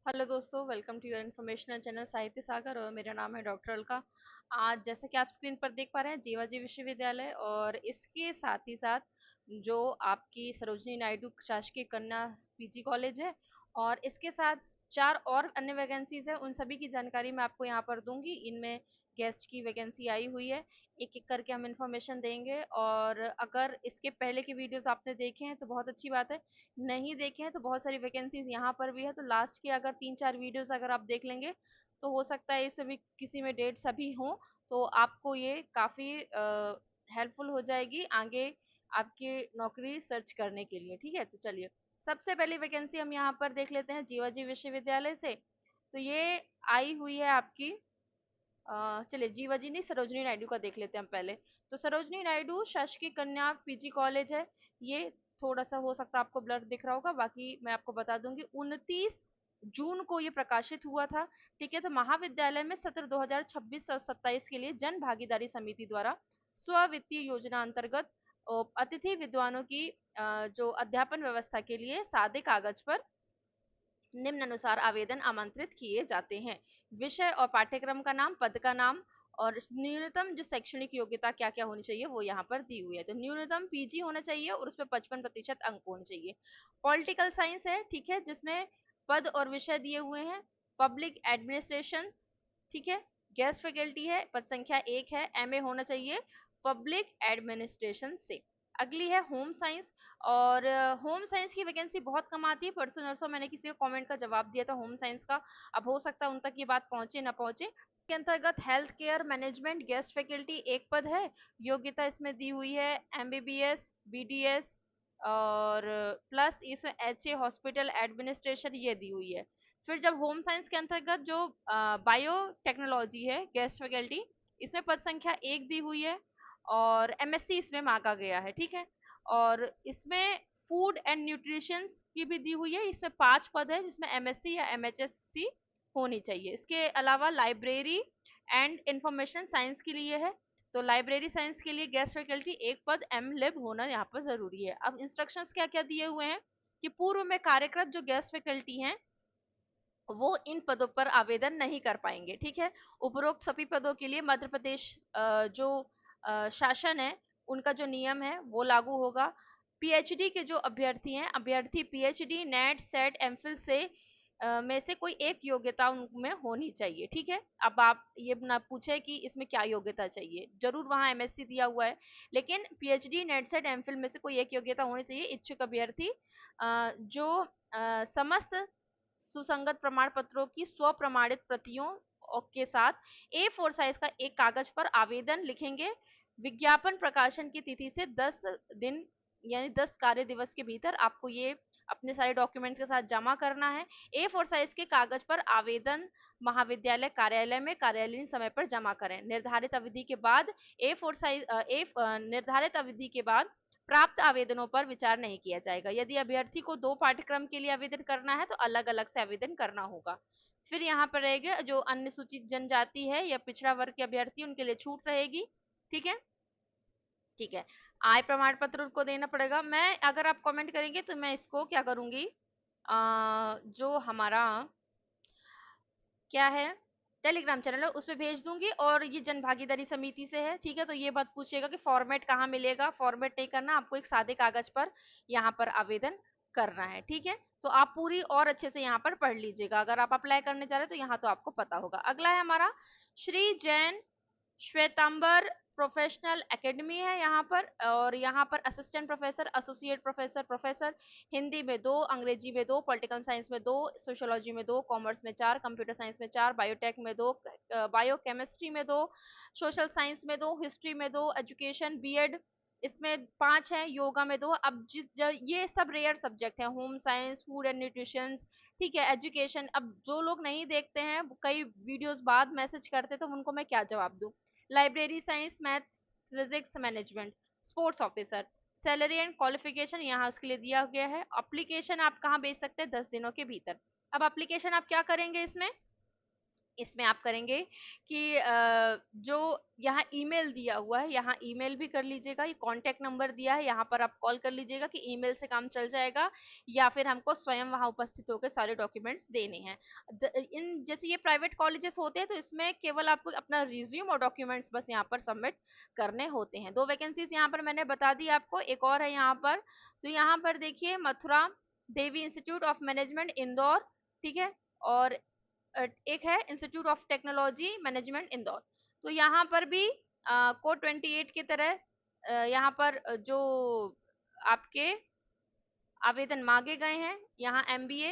Hello दोस्तों, welcome to your informational channel Sahitya Sagar और मेरा नाम है डॉक्टर अलका। आज जैसा कि आप स्क्रीन पर देख पा रहे हैं, जीवाजी विश्वविद्यालय और इसके साथ ही साथ जो आपकी सरोजनी नायडू शासकीय कन्या पीजी कॉलेज है और इसके साथ चार और अन्य वैकेंसीज है, उन सभी की जानकारी मैं आपको यहाँ पर दूंगी। इनमें गेस्ट की वैकेंसी आई हुई है, एक एक करके हम इन्फॉर्मेशन देंगे। और अगर इसके पहले के वीडियोस आपने देखे हैं तो बहुत अच्छी बात है, नहीं देखे हैं तो बहुत सारी वैकेंसीज यहाँ पर भी है। तो लास्ट के अगर 3-4 वीडियोस अगर आप देख लेंगे तो हो सकता है इससे भी किसी में डेट्स अभी हों, तो आपको ये काफ़ी हेल्पफुल हो जाएगी आगे आपकी नौकरी सर्च करने के लिए। ठीक है, तो चलिए सबसे पहली वैकेंसी हम यहाँ पर देख लेते हैं जीवाजी विश्वविद्यालय से। तो ये आई हुई है आपकी, चलिए जीवाजी नहीं, सरोजनी नायडू का देख लेते हैं हम पहले। तो सरोजनी नायडू शासकीय कन्या पीजी कॉलेज है ये। थोड़ा सा हो सकता है आपको ब्लर दिख रहा होगा, बाकी मैं आपको बता दूंगी। 29 जून को ये प्रकाशित हुआ था। ठीक है, तो महाविद्यालय में सत्र 2026 और 27 के लिए जन भागीदारी समिति द्वारा स्व वित्तीय योजना अंतर्गत अतिथि विद्वानों की जो अध्यापन व्यवस्था के लिए सादे कागज पर निम्नानुसार आवेदन आमंत्रित किए जाते हैं। विषय और पाठ्यक्रम का नाम, पद का नाम और न्यूनतम जो शैक्षणिक योग्यता क्या क्या होनी चाहिए वो यहाँ पर दी हुई है। तो न्यूनतम पीजी होना चाहिए और उसमें 55% अंक होने चाहिए। पॉलिटिकल साइंस है, ठीक है, जिसमें पद और विषय दिए हुए हैं। पब्लिक एडमिनिस्ट्रेशन, ठीक है, गेस्ट फैकल्टी है, पद संख्या 1 है, एमए होना चाहिए पब्लिक एडमिनिस्ट्रेशन से। अगली है होम साइंस। और होम साइंस की वैकेंसी बहुत कम आती है। परसों नरसों मैंने किसी को कमेंट का जवाब दिया था होम साइंस का, अब हो सकता है उन तक ये बात पहुंचे ना पहुंचे। के अंतर्गत health care management guest faculty एक पद है। योग्यता इसमें दी हुई है एमबीबीएस, बीडीएस और प्लस इसमें एचए हॉस्पिटल एडमिनिस्ट्रेशन ये दी हुई है। फिर जब होम साइंस के अंतर्गत जो बायो टेक्नोलॉजी है गेस्ट फैकल्टी, इसमें पद संख्या 1 दी हुई है और एमएससी इसमें मांगा गया है। ठीक है, और इसमें फूड एंड न्यूट्रिशन की भी दी हुई है, इसमें 5 पद है जिसमें एमएससी या एमएचएससी होनी चाहिए। इसके अलावा लाइब्रेरी एंड इंफॉर्मेशन साइंस के लिए है। तो लाइब्रेरी साइंस के लिए गेस्ट फैकल्टी एक पद एम लिब होना यहाँ पर जरूरी है। अब इंस्ट्रक्शंस क्या क्या दिए हुए हैं कि पूर्व में कार्यरत जो गेस्ट फैकल्टी हैं वो इन पदों पर आवेदन नहीं कर पाएंगे। ठीक है, उपरोक्त सभी पदों के लिए मध्य प्रदेश जो शासन है उनका जो नियम है वो लागू होगा। पीएचडी के जो अभ्यर्थी हैं, अभ्यर्थी पीएचडी नेट सेट एमफिल से में से कोई एक योग्यता उनमें होनी चाहिए। ठीक है, अब आप ये ना पूछे कि इसमें क्या योग्यता चाहिए, जरूर वहां एमएससी दिया हुआ है, लेकिन पीएचडी नेट सेट एमफिल में से कोई एक योग्यता होनी चाहिए। इच्छुक अभ्यर्थी जो समस्त सुसंगत प्रमाण पत्रों की स्व प्रमाणित प्रतियों के साथ A4 साइज का एक कागज पर आवेदन लिखेंगे। विज्ञापन प्रकाशन की तिथि से 10 दिन यानी 10 कार्य दिवस के भीतर आपको ये अपने सारे डॉक्यूमेंट्स के साथ जमा करना है। A4 साइज के कागज पर आवेदन महाविद्यालय कार्यालय में कार्यालयीन समय पर जमा करें। निर्धारित अवधि के बाद A4 साइज निर्धारित अवधि के बाद प्राप्त आवेदनों पर विचार नहीं किया जाएगा। यदि अभ्यर्थी को 2 पाठ्यक्रम के लिए आवेदन करना है तो अलग अलग से आवेदन करना होगा। फिर यहाँ पर रहेगा जो अनुसूचित जनजाति है या पिछड़ा वर्ग के अभ्यर्थी उनके लिए छूट रहेगी। ठीक है, ठीक है, आय प्रमाण पत्र उनको देना पड़ेगा। मैं अगर आप कमेंट करेंगे तो मैं इसको क्या करूंगी, जो हमारा क्या है टेलीग्राम चैनल है उस पर भेज दूंगी। और ये जन भागीदारी समिति से है। ठीक है, तो ये बात पूछेगा कि फॉर्मेट कहाँ मिलेगा, फॉर्मेट नहीं करना आपको, एक सादे कागज पर यहाँ पर आवेदन करना है। ठीक है, तो आप पूरी और अच्छे से यहाँ पर पढ़ लीजिएगा, अगर आप अप्लाई करने जा रहे हैं तो यहाँ तो आपको पता होगा। अगला है हमारा श्री जैन श्वेतांबर प्रोफेशनल एकेडमी है यहाँ पर। और यहाँ पर assistant professor, associate professor, professor Hindi में 2, अंग्रेजी में 2, पॉलिटिकल साइंस में 2, सोशियोलॉजी में 2, कॉमर्स में 4, कंप्यूटर साइंस में 4, बायोटेक में 2, बायोकेमिस्ट्री में 2, सोशल साइंस में 2, हिस्ट्री में 2, एजुकेशन बीएड इसमें 5 है, योगा में 2। अब ये सब रेयर सब्जेक्ट है, home science, food and nutrition, ठीक है, एजुकेशन। अब जो लोग नहीं देखते हैं, कई वीडियोस बाद मैसेज करते, तो उनको मैं क्या जवाब दूं। Library science, maths, physics, management, sports officer. Salary and qualification यहाँ उसके लिए दिया गया है। अप्लीकेशन आप कहाँ भेज सकते हैं, 10 दिनों के भीतर। अब अप्लीकेशन आप क्या करेंगे इसमें, इसमें आप करेंगे कि जो यहाँ ईमेल दिया हुआ है, यहाँ ईमेल भी कर लीजिएगा, ये कॉन्टैक्ट नंबर दिया है, यहाँ पर आप कॉल कर लीजिएगा कि ईमेल से काम चल जाएगा या फिर हमको स्वयं वहाँ उपस्थित होकर सारे डॉक्यूमेंट्स देने हैं। इन जैसे ये प्राइवेट कॉलेजेस होते हैं तो इसमें केवल आपको अपना रिज्यूम और डॉक्यूमेंट्स बस यहाँ पर सबमिट करने होते हैं। 2 वैकेंसीज यहाँ पर मैंने बता दी आपको, एक और है यहाँ पर। तो यहाँ पर देखिए, मथुरा देवी इंस्टीट्यूट ऑफ मैनेजमेंट इंदौर, ठीक है, और एक है institute of technology management Indore. तो यहाँ पर भी कोड 28 की तरह यहाँ पर जो आपके आवेदन मांगे गए हैं, यहाँ MBA,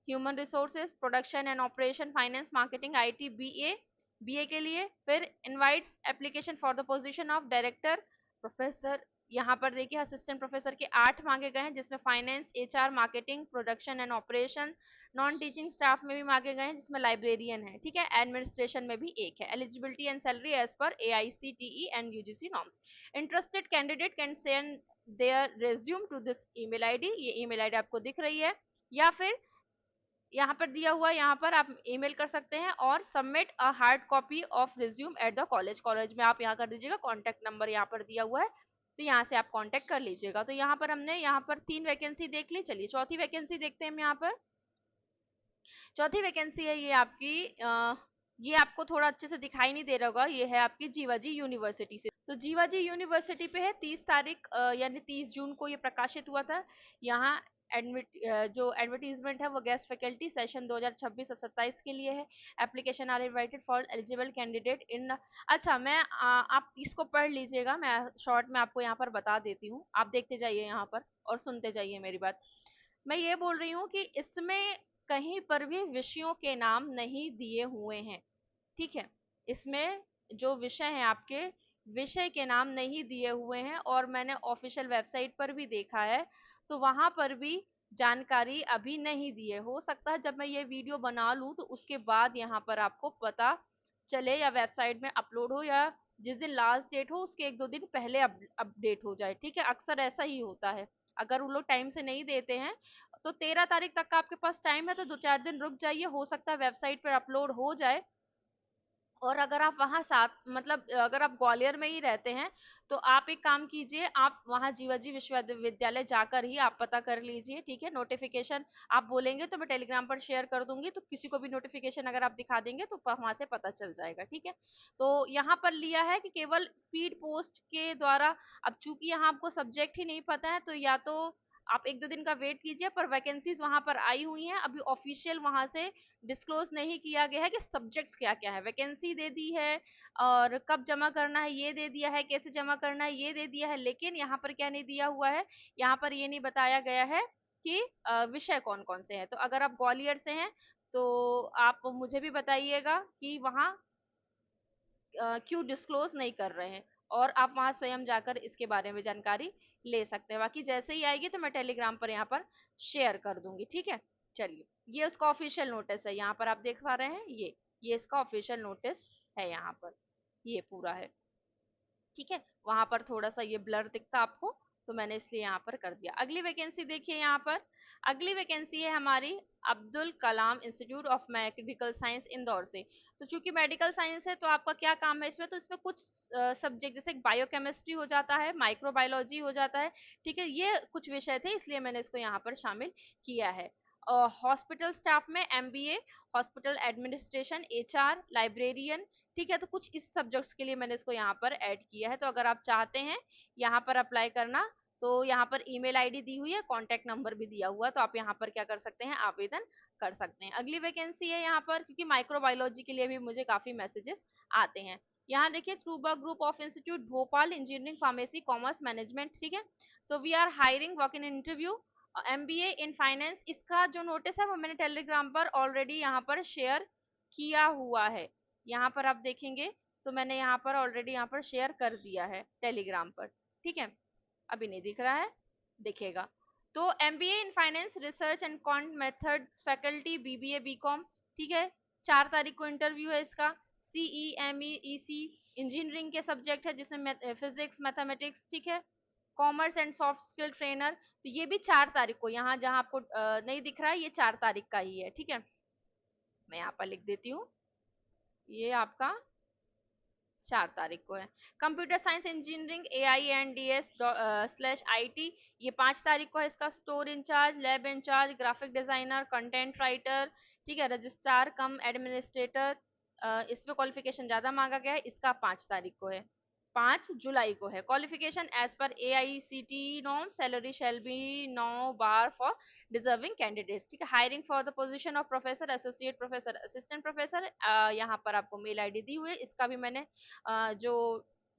human resources, production and operation, finance, marketing, IT, BA, BA के लिए। फिर invites application for the position of director professor, यहाँ पर देखिए असिस्टेंट प्रोफेसर के 8 मांगे गए हैं, जिसमें finance, HR, marketing, production and operation. Non teaching staff में भी मांगे गए हैं, जिसमें लाइब्रेरियन है, ठीक है। एडमिनिस्ट्रेशन में भी एक है। Eligibility and salary as per AICTE and UGC norms. Interested candidate can send their resume to this email ID, ये ईमेल आईडी आपको दिख रही है, या फिर यहाँ पर दिया हुआ, यहाँ पर आप ईमेल कर सकते हैं और submit a hard copy of resume at the college. College में आप यहाँ कर दीजिएगा, कॉन्टैक्ट नंबर यहाँ पर दिया हुआ है, तो यहाँ से आप कांटेक्ट कर लीजिएगा। तो यहाँ पर हमने यहाँ पर 3 वैकेंसी देख ली। चलिए चौथी वैकेंसी देखते हैं हम यहाँ पर। चौथी वैकेंसी है ये आपकी, ये आपको थोड़ा अच्छे से दिखाई नहीं दे रहा होगा, ये है आपकी जीवाजी यूनिवर्सिटी से। तो जीवाजी यूनिवर्सिटी पे है, 30 तारीख यानी 30 जून को ये प्रकाशित हुआ था। यहाँ एडमिट जो एडवर्टीजमेंट है वो गेस्ट फैकल्टी सेशन 2026 और 27 के लिए है। Application are invited for eligible candidate in. अच्छा, मैं आप इसको पढ़ लीजिएगा, मैं शॉर्ट में आपको यहाँ पर बता देती हूँ, आप देखते जाइए यहाँ पर और सुनते जाइए मेरी बात। मैं ये बोल रही हूँ कि इसमें कहीं पर भी विषयों के नाम नहीं दिए हुए हैं, ठीक है। इसमें जो विषय हैं आपके, विषय के नाम नहीं दिए हुए हैं, और मैंने ऑफिशियल वेबसाइट पर भी देखा है तो वहां पर भी जानकारी अभी नहीं दिए। हो सकता है जब मैं ये वीडियो बना लूं तो उसके बाद यहाँ पर आपको पता चले, या वेबसाइट में अपलोड हो, या जिस दिन लास्ट डेट हो उसके 1-2 दिन पहले अपडेट हो जाए, ठीक है। अक्सर ऐसा ही होता है, अगर वो लोग टाइम से नहीं देते हैं तो 13 तारीख तक का आपके पास टाइम है, तो 2-4 दिन रुक जाइए, हो सकता है वेबसाइट पर अपलोड हो जाए। और अगर आप वहाँ साथ मतलब अगर आप ग्वालियर में ही रहते हैं तो आप एक काम कीजिए, आप वहाँ जीवाजी विश्वविद्यालय जाकर ही आप पता कर लीजिए, ठीक है। नोटिफिकेशन आप बोलेंगे तो मैं टेलीग्राम पर शेयर कर दूंगी, तो किसी को भी नोटिफिकेशन अगर आप दिखा देंगे तो वहां से पता चल जाएगा, ठीक है। तो यहाँ पर लिया है कि केवल स्पीड पोस्ट के द्वारा। अब चूंकि यहाँ आपको सब्जेक्ट ही नहीं पता है तो या तो आप 1-2 दिन का वेट कीजिए, पर वैकेंसीज वहां पर आई हुई हैं, अभी ऑफिशियल वहां से डिस्क्लोज नहीं किया गया है कि सब्जेक्ट्स क्या क्या है। वैकेंसी दे दी है और कब जमा करना है ये दे दिया है, कैसे जमा करना है ये दे दिया है, लेकिन यहाँ पर क्या नहीं दिया हुआ है, यहाँ पर ये नहीं बताया गया है कि विषय कौन कौन से हैं। तो अगर आप ग्वालियर से हैं तो आप मुझे भी बताइएगा कि वहाँ क्यों डिस्क्लोज नहीं कर रहे हैं, और आप वहां स्वयं जाकर इसके बारे में जानकारी ले सकते हैं। बाकी जैसे ही आएगी तो मैं टेलीग्राम पर यहाँ पर शेयर कर दूंगी, ठीक है। चलिए, ये उसका ऑफिशियल नोटिस है, यहाँ पर आप देख पा रहे हैं, ये इसका ऑफिशियल नोटिस है, यहाँ पर ये पूरा है, ठीक है। वहां पर थोड़ा सा ये ब्लर दिखता आपको, तो मैंने इसलिए यहाँ पर कर दिया। अगली वैकेंसी देखिए यहाँ पर। अगली वैकेंसी है हमारी Abdul Kalam Institute of Medical Science Indore से। तो चूंकि मेडिकल साइंस है तो आपका क्या काम है इसमें, तो इसमें कुछ सब्जेक्ट जैसे बायोकेमिस्ट्री हो जाता है, माइक्रोबायोलॉजी हो जाता है, ठीक है। ये कुछ विषय थे इसलिए मैंने इसको यहाँ पर शामिल किया है। हॉस्पिटल स्टाफ में MBA, hospital administration, HR, librarian, ठीक है। तो कुछ इस सब्जेक्ट्स के लिए मैंने इसको यहाँ पर ऐड किया है। तो अगर आप चाहते हैं यहाँ पर अप्लाई करना तो यहाँ पर ईमेल आईडी दी हुई है, कॉन्टैक्ट नंबर भी दिया हुआ है, तो आप यहाँ पर क्या कर सकते हैं, आवेदन कर सकते हैं। अगली वैकेंसी है यहाँ पर, क्योंकि माइक्रोबायोलॉजी के लिए भी मुझे काफी मैसेजेस आते हैं। यहाँ देखिए, Truba group of institute Bhopal, engineering, pharmacy, commerce management, ठीक है। तो we are hiring walk in interview, MBA in finance. इसका जो नोटिस है वो मैंने टेलीग्राम पर ऑलरेडी यहाँ पर शेयर किया हुआ है। यहाँ पर आप देखेंगे तो मैंने यहाँ पर ऑलरेडी यहाँ पर शेयर कर दिया है टेलीग्राम पर, ठीक है। अभी नहीं दिख रहा है, दिखेगा। तो MBA in finance research and quant method faculty, BBA BCom, ठीक है। 4 तारीख को इंटरव्यू है इसका। सीईएमई ईसी इंजीनियरिंग के सब्जेक्ट है, जिसमें फिजिक्स, मैथमेटिक्स, ठीक है। Commerce and soft skill trainer, तो ये भी 4 तारीख को, यहाँ जहाँ आपको नहीं दिख रहा है ये 4 तारीख का ही है, ठीक है। मैं यहाँ पर लिख देती हूँ ये आपका 4 तारीख को है। कंप्यूटर साइंस इंजीनियरिंग AINDS/IT, ये 5 तारीख को है। इसका store incharge, lab in charge, graphic designer, content writer, ठीक है, रजिस्ट्रार कम एडमिनिस्ट्रेटर, इसमें क्वालिफिकेशन ज्यादा मांगा गया है, इसका 5 तारीख को है, 5 जुलाई को है। Qualification as per AICTE norm, salary shall be 9 बार फॉर डिजर्विंग कैंडिडेट्स, ठीक है। Hiring for the position of professor, associate professor, assistant professor, यहाँ पर आपको मेल आईडी दी हुई है, इसका भी मैंने जो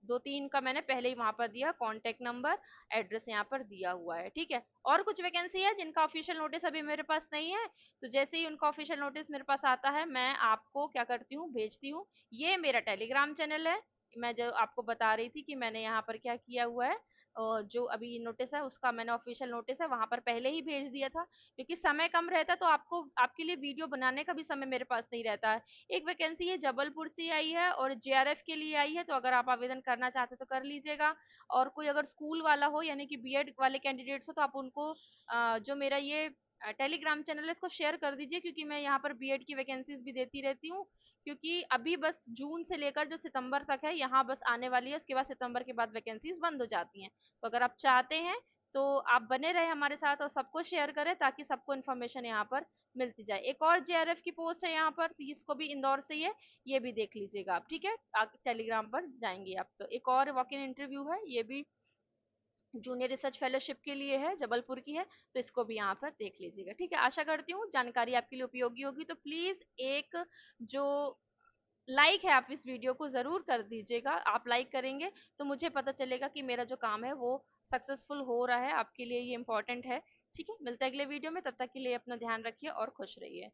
2-3 का मैंने पहले ही वहां पर दिया, कॉन्टेक्ट नंबर, एड्रेस यहाँ पर दिया हुआ है, ठीक है। और कुछ वैकेंसी है जिनका ऑफिशियल नोटिस अभी मेरे पास नहीं है, तो जैसे ही उनका ऑफिशियल नोटिस मेरे पास आता है मैं आपको क्या करती हूँ, भेजती हूँ। ये मेरा टेलीग्राम चैनल है, मैं जो आपको बता रही थी कि मैंने यहाँ पर क्या किया हुआ है, जो अभी नोटिस है उसका मैंने ऑफिशियल नोटिस है वहां पर पहले ही भेज दिया था, क्योंकि समय कम रहता है तो आपको आपके लिए वीडियो बनाने का भी समय मेरे पास नहीं रहता है। एक वैकेंसी है जबलपुर से आई है और JRF के लिए आई है, तो अगर आप आवेदन करना चाहते तो कर लीजिएगा। और कोई अगर स्कूल वाला हो यानी कि बीएड वाले कैंडिडेट्स हो तो आप उनको जो मेरा ये टेलीग्राम चैनल है इसको शेयर कर दीजिए, क्योंकि मैं यहाँ पर बीएड की वैकेंसीज भी देती रहती हूँ। क्योंकि अभी बस जून से लेकर जो सितंबर तक है यहाँ बस आने वाली है, उसके बाद सितंबर के बाद वैकेंसीज बंद हो जाती हैं। तो अगर आप चाहते हैं तो आप बने रहे हमारे साथ और सबको शेयर करें ताकि सबको इन्फॉर्मेशन यहाँ पर मिलती जाए। एक और JRF की पोस्ट है यहाँ पर, तो इसको भी इंदौर से ही है, ये भी देख लीजिएगा आप, ठीक है। टेलीग्राम पर जाएंगे आप तो एक और वॉक इन इंटरव्यू है, ये भी जूनियर रिसर्च फेलोशिप के लिए है, जबलपुर की है, तो इसको भी यहाँ पर देख लीजिएगा, ठीक है। आशा करती हूँ जानकारी आपके लिए उपयोगी होगी, तो प्लीज एक जो लाइक है आप इस वीडियो को जरूर कर दीजिएगा। आप लाइक करेंगे तो मुझे पता चलेगा कि मेरा जो काम है वो सक्सेसफुल हो रहा है, आपके लिए ये इंपॉर्टेंट है, ठीक है। मिलते हैं अगले वीडियो में, तब तक के लिए अपना ध्यान रखिए और खुश रहिए।